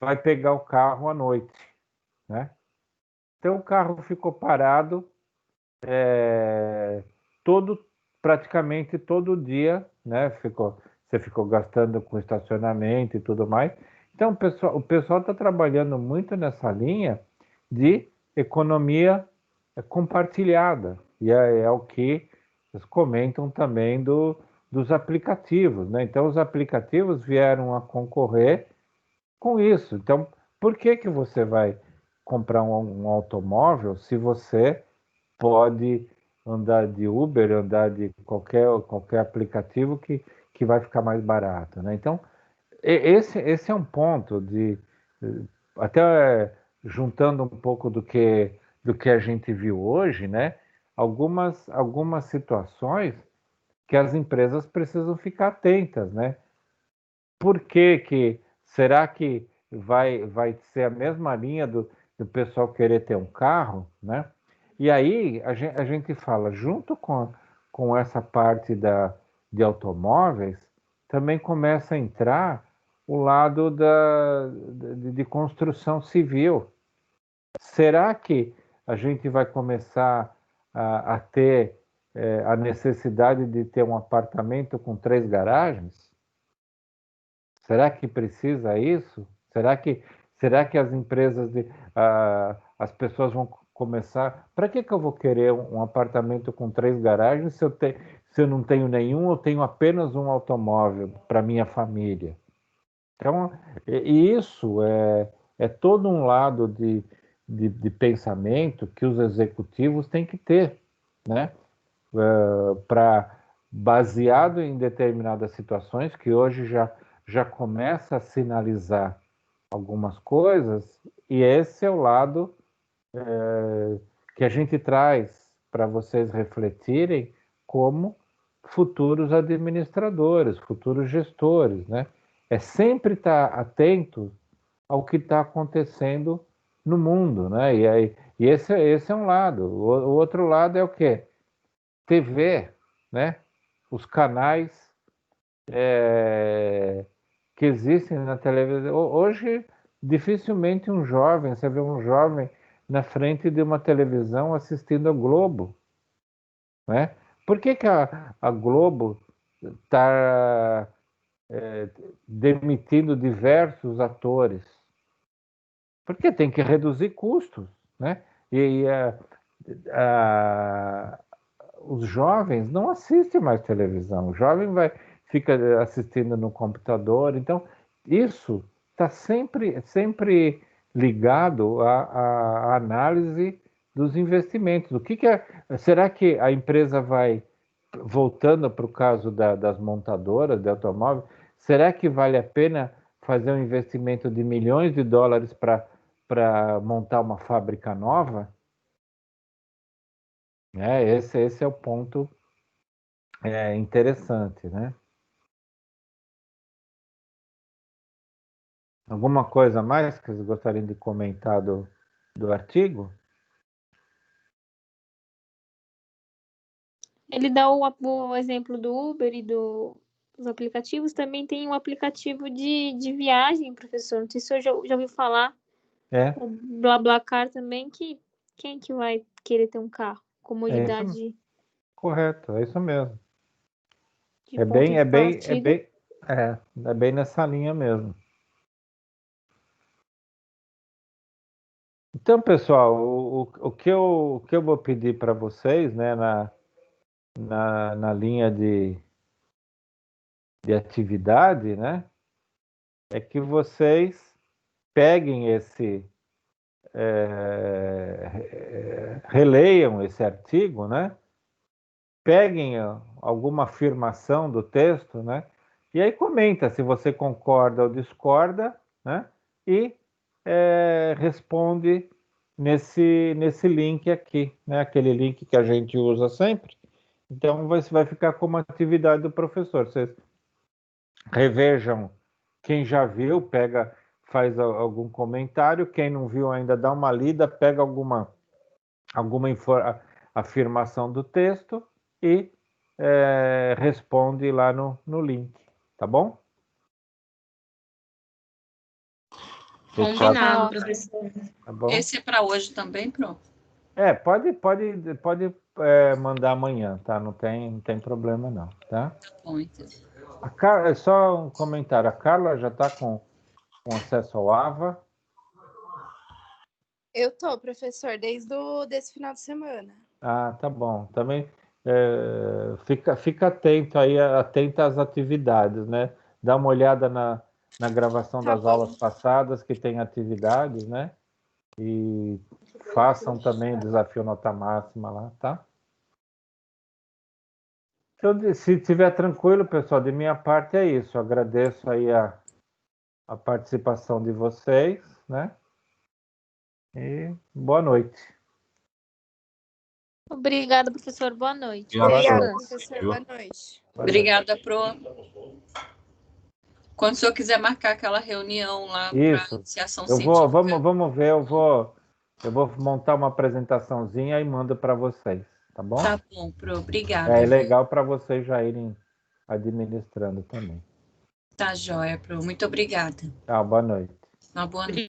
vai pegar o carro à noite, né? Então o carro ficou parado todo, praticamente todo dia, né? Você ficou gastando com estacionamento e tudo mais. Então, o pessoal está trabalhando muito nessa linha de economia compartilhada, e é o que eles comentam também dos aplicativos, né? Então, os aplicativos vieram a concorrer com isso. Então, por que você vai comprar um automóvel se você pode andar de Uber, andar de qualquer aplicativo que vai ficar mais barato, né? Então, esse é um ponto até juntando um pouco do que a gente viu hoje, né? Algumas situações que as empresas precisam ficar atentas, né? Por será que vai ser a mesma linha do pessoal querer ter um carro, né? E aí a gente fala, junto com essa parte de automóveis, também começa a entrar o lado de construção civil. Será que a gente vai começar a ter a necessidade de ter um apartamento com 3 garagens? Será que precisa isso? Será que as empresas, as pessoas vão começar? Para que eu vou querer um apartamento com 3 garagens se eu não tenho nenhum, eu tenho apenas um automóvel para minha família? Então, e isso é todo um lado de pensamento que os executivos têm que ter, né? Baseado em determinadas situações que hoje já começa a sinalizar algumas coisas, e esse é o lado que a gente traz para vocês refletirem como futuros administradores, futuros gestores, né? É sempre estar atento ao que está acontecendo no mundo, né? E esse é um lado. O outro lado é o quê? TV, né? Os canais que existem na televisão. Hoje, dificilmente você vê um jovem na frente de uma televisão assistindo a Globo, né? Por que a Globo está demitindo diversos atores? Porque tem que reduzir custos, né? E os jovens não assistem mais televisão. O jovem fica assistindo no computador. Então, isso está sempre ligado à análise dos investimentos. Será que a empresa vai, voltando para o caso das montadoras de automóvel, será que vale a pena fazer um investimento de milhões de dólares para montar uma fábrica nova? Esse é o ponto interessante, né? Alguma coisa mais que vocês gostariam de comentar do artigo? Ele dá o exemplo do Uber e dos aplicativos. Também tem um aplicativo de viagem, professor. Não sei se o senhor já ouviu falar. O BlaBlaCar também, que quem que vai querer ter um carro? Comodidade. Correto, é isso mesmo. É bem nessa linha mesmo. Então, pessoal, o que eu vou pedir para vocês, né, na linha de atividade, né, é que vocês peguem releiam esse artigo, né, peguem alguma afirmação do texto, né, e aí comenta se você concorda ou discorda, né, e responde nesse link aqui, né, aquele link que a gente usa sempre. Então, vai ficar como atividade do professor. Vocês revejam, quem já viu, faz algum comentário, quem não viu ainda dá uma lida, pega alguma afirmação do texto e responde lá no link, tá bom? Combinado, professor. Tá bom? Esse é para hoje também, Pro? Pode mandar amanhã, tá? Não tem problema não, tá? Tá bom, então. Só um comentário, a Carla já está com com acesso ao AVA? Eu tô, professor, desde desse final de semana. Ah, tá bom. Também fica atento aí, atento às atividades, né? Dá uma olhada na gravação Tá das bom. aulas passadas que tem atividades, né? E façam também o desafio nota máxima lá, tá? Se estiver tranquilo, pessoal, de minha parte é isso. Eu agradeço aí a participação de vocês, né? E boa noite. Obrigada, professor. Boa noite. Boa Obrigada, noite. professor. Viu? Boa noite. Obrigada, Pro. Quando o senhor quiser marcar aquela reunião lá para Isso. iniciação Eu científica. vamos ver, eu vou montar uma apresentaçãozinha e mando para vocês, tá bom? Tá bom, Pro. Obrigada. É legal para vocês já irem administrando também. Tá joia, Pro. Muito obrigada. Tá, boa noite. Uma boa noite.